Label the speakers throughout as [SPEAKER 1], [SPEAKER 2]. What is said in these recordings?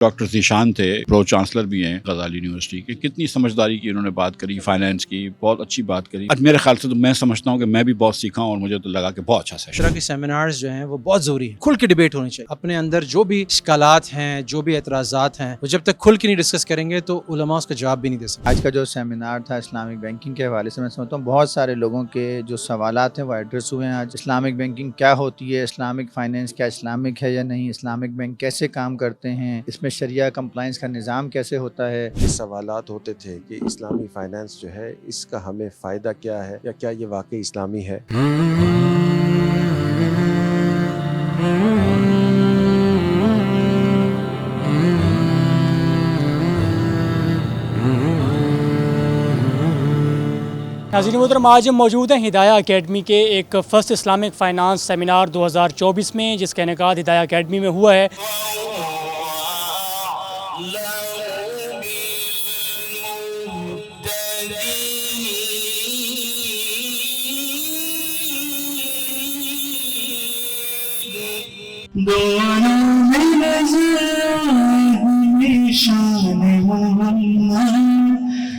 [SPEAKER 1] Doctor Zeeshan थे, pro chancellor भी हैं गज़ाली यूनिवर्सिटी के। कितनी समझदारी की उन्होंने बात करी, फाइनेंस की, बहुत अच्छी बात करी। आज मेरे ख्याल से तो मैं समझता हूँ कि मैं भी बहुत सीखा हूँ और मुझे तो लगा कि बहुत अच्छा
[SPEAKER 2] इस
[SPEAKER 1] सेशन।
[SPEAKER 2] तरह के सेमिनार्स जो हैं वो बहुत ज़रूरी है। खुल के डिबेट होनी चाहिए। अपने अंदर जो भी इश्कालात हैं, जो भी एतराज़ात हैं, वो जब तक खुल के नहीं डिस्कस करेंगे तो उलमा उसका जवाब भी नहीं दे सकते।
[SPEAKER 3] आज का जो सेमिनार था इस्लामिक बैंकिंग के हवाले से, मैं समझता हूँ बहुत सारे लोगों के जो सवालात हैं वो एड्रेस हुए हैं। आज इस्लामिक बैंकिंग क्या होती है, इस्लामिक फाइनेंस क्या इस्लामिक है या नहीं, इस्लामिक बैंक कैसे काम करते हैं, इसमें शरिया कंप्लाइंस का निज़ाम कैसे होता है।
[SPEAKER 4] ये सवालात होते थे कि इस्लामी फाइनेंस जो है इसका हमें फ़ायदा क्या है, या क्या ये वाकई इस्लामी है।
[SPEAKER 5] नाज़रीन मोहतरम, आज हम मौजूद हैं हिदाया अकेडमी के एक फ़र्स्ट इस्लामिक फ़ाइनेंस सेमिनार 2024 में, जिसका इनेकाद हिदाया अकेडमी में हुआ है।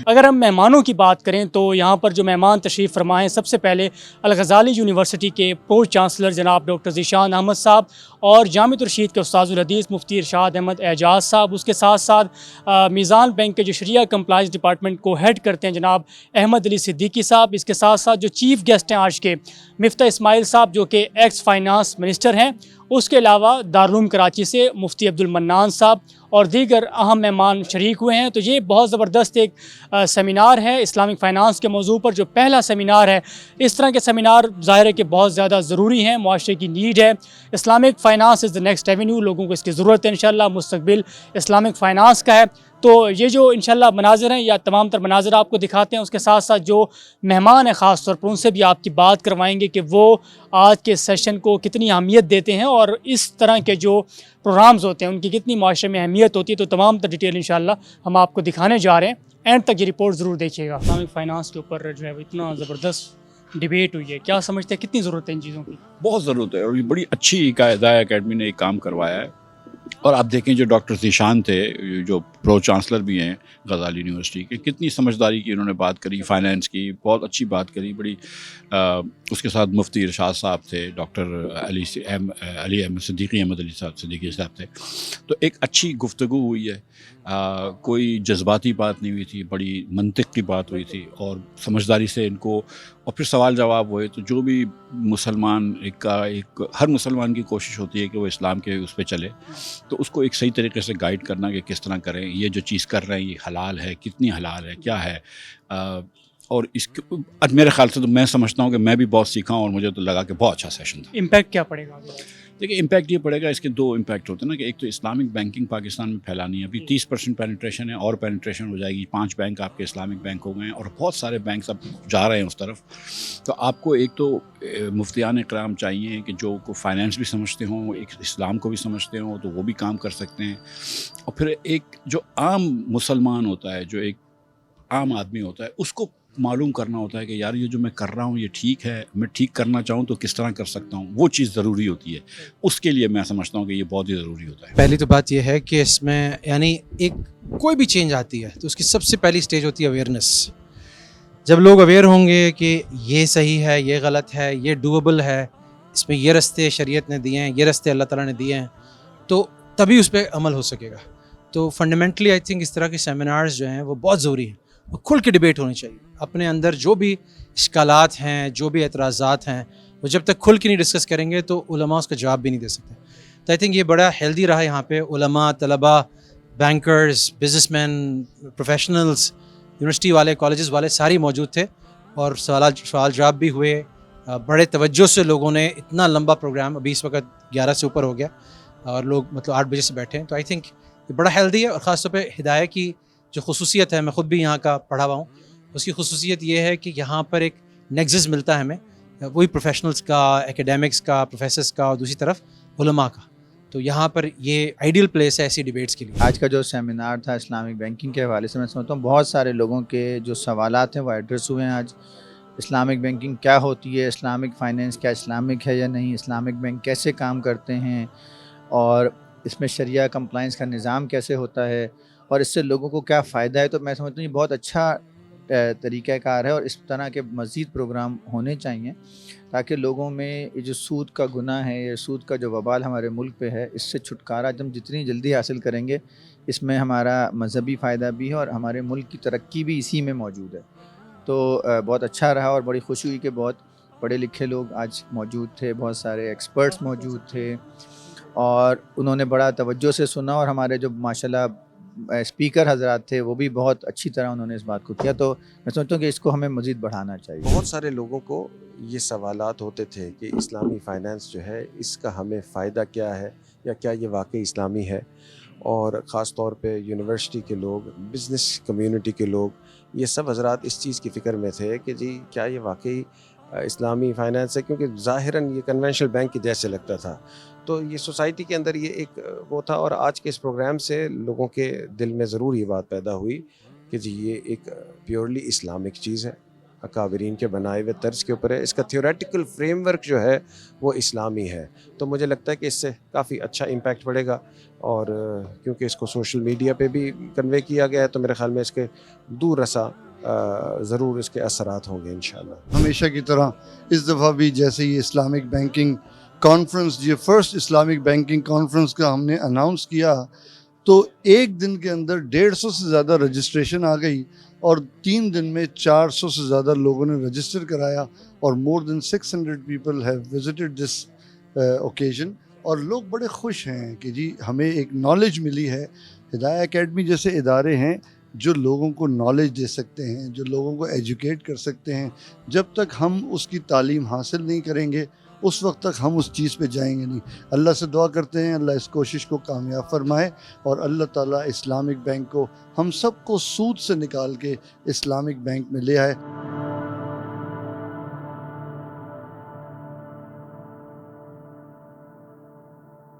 [SPEAKER 5] अगर हम मेहमानों की बात करें तो यहाँ पर जो मेहमान तशरीफ़ फरमा हैं, सबसे पहले अल-गज़ाली यूनिवर्सिटी के प्रो चांसलर जनाब डॉक्टर ज़ीशान अहमद साहब और जामिअत रशीद के उस्तादुल हदीस मुफ्ती इरशाद अहमद एजाज़ साहब। उसके साथ साथ मीज़ान बैंक के जो शरिया कंप्लाइंस डिपार्टमेंट को हेड करते हैं जनाब अहमद अली सिद्दीकी साहब। इसके साथ साथ जो चीफ़ गेस्ट हैं आज के, मिफ्ता इस्माइल साहब जो कि एक्स फाइनेंस मिनिस्टर हैं। उसके अलावा दारुल कराची से मुफ्ती अब्दुल मन्नान साहब और दीगर अहम मेहमान शरीक हुए हैं। तो ये बहुत ज़बरदस्त एक सेमिनार है इस्लामिक फ़ाइनेंस के मौजू पर, जो पहला सेमिनार है। इस तरह के सेमिनार ज़ाहिर है कि बहुत ज़्यादा ज़रूरी हैं, मुआशरे की नीड है। Islamic finance is the next Avenue, लोगों को इसकी ज़रूरत है। इंशाअल्लाह मुस्तक़बिल इस्लामिक फ़ाइनेंस का है। तो ये जो इंशाअल्लाह मनाज़र हैं या तमाम तर मनाज़र आपको दिखाते हैं, उसके साथ साथ जो मेहमान हैं ख़ास तौर पर उनसे भी आपकी बात करवाएंगे कि वो आज के सेशन को कितनी अहमियत देते हैं और इस तरह के जो प्रोग्राम्स होते हैं उनकी कितनी माशरे में अहमियत होती है। तो तमाम तर डिटेल इंशाअल्लाह हम आपको दिखाने जा रहे हैं। एंड तक ये रिपोर्ट ज़रूर देखिएगा। इस्लामिक फ़ाइनेंस के ऊपर जो है वो इतना ज़बरदस्त डिबेट हुई है, क्या समझते हैं कितनी ज़रूरत है इन चीज़ों की?
[SPEAKER 1] बहुत ज़रूरत है और ये बड़ी अच्छी हिदाया अकेडमी ने एक काम करवाया है। और आप देखें जो डॉक्टर ज़ीशान थे, जो प्रो चांसलर भी हैं गज़ाली यूनिवर्सिटी के, कितनी समझदारी की उन्होंने बात करी, फाइनेंस की, बहुत अच्छी बात करी बड़ी। उसके साथ मुफ्ती इरशाद साहब थे, डॉक्टर अली अहमद सिद्दीकी साहब थे। तो एक अच्छी गुफ्तगू हुई है, कोई जज्बाती बात नहीं हुई थी, बड़ी मंतिक की बात हुई थी और समझदारी से इनको, और फिर सवाल जवाब हुए। तो जो भी मुसलमान हर मुसलमान की कोशिश होती है कि वो इस्लाम के उस पर चले, तो उसको एक सही तरीके से गाइड करना कि किस तरह करें, ये जो चीज़ कर रहे हैं ये हलाल है, कितनी हलाल है, क्या है। और इसके आज मेरे ख्याल से तो मैं समझता हूँ कि मैं भी बहुत सीखा हूँ और मुझे तो लगा कि बहुत अच्छा सेशन था।
[SPEAKER 5] इम्पैक्ट क्या पड़ेगा?
[SPEAKER 1] देखिए इम्पैक्ट ये पड़ेगा, इसके दो इम्पैक्ट होते हैं ना, कि एक तो इस्लामिक बैंकिंग पाकिस्तान में फैलानी है। अभी 30% पेनिट्रेशन है और पेनिट्रेशन हो जाएगी। 5 बैंक आपके इस्लामिक बैंक हो गए हैं और बहुत सारे बैंक अब जा रहे हैं उस तरफ। तो आपको एक तो मुफ्तियान इकराम चाहिए कि जो को फाइनेंस भी समझते हों, एक इस्लाम को भी समझते हों, तो वो भी काम कर सकते हैं। और फिर एक जो आम मुसलमान होता है, जो एक आम आदमी होता है, उसको मालूम करना होता है कि यार ये जो मैं कर रहा हूँ ये ठीक है, मैं ठीक करना चाहूँ तो किस तरह कर सकता हूँ, वो चीज़ ज़रूरी होती है। उसके लिए मैं समझता हूँ कि ये बहुत ही ज़रूरी होता है।
[SPEAKER 2] पहली तो बात यह है कि इसमें यानी एक कोई भी चेंज आती है तो उसकी सबसे पहली स्टेज होती है अवेयरनेस। जब लोग अवेयर होंगे कि ये सही है, ये गलत है, ये डूएबल है, इसमें ये रास्ते शरीयत ने दिए हैं, ये रास्ते अल्लाह ताला ने दिए हैं, तो तभी उस पर अमल हो सकेगा। तो फंडामेंटली आई थिंक इस तरह के सेमिनार्स जो हैं वो बहुत ज़रूरी हैं। खुल के डिबेट होनी चाहिए। अपने अंदर जो भी इश्कालात हैं, जो भी एतराज़ात हैं, वो जब तक खुल के नहीं डिस्कस करेंगे तो उलमा उसका जवाब भी नहीं दे सकते। तो आई थिंक ये बड़ा हेल्दी रहा यहाँ पे। उलमा, तलबा, बैंकर्स, बिजनेसमैन, प्रोफेशनल्स, यूनिवर्सिटी वाले, कॉलेजेस वाले सारे मौजूद थे और सवाल जवाब भी हुए। बड़े तवज्जो से लोगों ने, इतना लंबा प्रोग्राम, अभी इस वक्त 11 से ऊपर हो गया और लोग मतलब 8 बजे से बैठे हैं। तो आई थिंक ये बड़ा हेल्दी है। और ख़ास तौर पर हिदाया की जो खुसूसियत है, मैं ख़ुद भी यहाँ का पढ़ा हुआ हूँ, उसकी खुसूसियत ये है कि यहाँ पर एक नेक्सस मिलता है हमें, वही प्रोफेशनल्स का, एकेडमिक्स का, प्रोफेसर्स का और दूसरी तरफ उलमा का। तो यहाँ पर ये आइडियल प्लेस है ऐसी डिबेट्स के लिए।
[SPEAKER 3] आज का जो सेमिनार था इस्लामिक बैंकिंग के हवाले से, मैं समझता हूँ बहुत सारे लोगों के जो सवालात हैं वो एड्रेस हुए हैं। आज इस्लामिक बैंकिंग क्या होती है, इस्लामिक फाइनेंस क्या इस्लामिक है या नहीं, इस्लामिक बैंक कैसे काम करते हैं, और اس میں شریعہ کمپلائنس کا نظام کیسے ہوتا ہے اور اس سے لوگوں کو کیا فائدہ ہے، تو میں سمجھتا ہوں یہ بہت اچھا طریقہ کار ہے، اور اس طرح کے مزید پروگرام ہونے چاہیے تاکہ لوگوں میں یہ جو سود کا گناہ ہے، یہ سود کا جو وبال ہمارے ملک پہ ہے، اس سے چھٹکارا ہم جتنی جلدی حاصل کریں گے، اس میں ہمارا مذہبی فائدہ بھی ہے اور ہمارے ملک کی ترقی بھی اسی میں موجود ہے۔ تو بہت اچھا رہا اور بڑی خوشی ہوئی کہ بہت پڑھے لکھے لوگ آج موجود تھے، بہت سارے ایکسپرٹس موجود تھے اور انہوں نے بڑا توجہ سے سنا، اور ہمارے جو ماشاءاللہ اسپیکر حضرات تھے وہ بھی بہت اچھی طرح انہوں نے اس بات کو کیا۔ تو میں سمجھتا ہوں کہ اس کو ہمیں مزید بڑھانا چاہیے۔
[SPEAKER 4] بہت سارے لوگوں کو یہ سوالات ہوتے تھے کہ اسلامی فائنانس جو ہے اس کا ہمیں فائدہ کیا ہے یا کیا یہ واقعی اسلامی ہے، اور خاص طور پہ یونیورسٹی کے لوگ، بزنس کمیونٹی کے لوگ، یہ سب حضرات اس چیز کی فکر میں تھے کہ جی کیا یہ واقعی اسلامی فائنانس ہے، کیونکہ ظاہراً یہ کنونشنل بینک کے جیسے لگتا تھا۔ تو یہ سوسائٹی کے اندر یہ ایک وہ تھا، اور آج کے اس پروگرام سے لوگوں کے دل میں ضرور یہ بات پیدا ہوئی کہ جی یہ ایک پیورلی اسلامک چیز ہے، اکابرین کے بنائے ہوئے طرز کے اوپر ہے، اس کا تھیوریٹیکل فریم ورک جو ہے وہ اسلامی ہے۔ تو مجھے لگتا ہے کہ اس سے کافی اچھا امپیکٹ پڑے گا، اور کیونکہ اس کو سوشل میڈیا پہ بھی کنوے کیا گیا ہے تو میرے خیال میں اس کے دور رساں ضرور اس کے اثرات ہوں گے انشاءاللہ۔
[SPEAKER 6] ہمیشہ کی طرح اس دفعہ بھی جیسے یہ اسلامک بینکنگ کانفرنس، یہ فرسٹ اسلامک بینکنگ کانفرنس کا ہم نے اناؤنس کیا، تو ایک دن کے اندر 150 سے زیادہ رجسٹریشن آ گئی، اور 3 دن میں 400 سے زیادہ لوگوں نے رجسٹر کرایا، اور مور دین 600 people have visited this occasion, اور لوگ بڑے خوش ہیں کہ جی ہمیں ایک نالج ملی ہے۔ ہدایہ اکیڈمی جیسے ادارے ہیں جو لوگوں کو نالج دے سکتے ہیں، جو لوگوں کو ایجوکیٹ کر سکتے ہیں، جب تک ہم اس کی تعلیم حاصل نہیں کریں گے اس وقت تک ہم اس چیز پہ جائیں گے نہیں۔ اللہ سے دعا کرتے ہیں اللہ اس کوشش کو کامیاب فرمائے، اور اللہ تعالیٰ اسلامک بینک کو ہم سب کو سود سے نکال کے اسلامک بینک میں لے آئے۔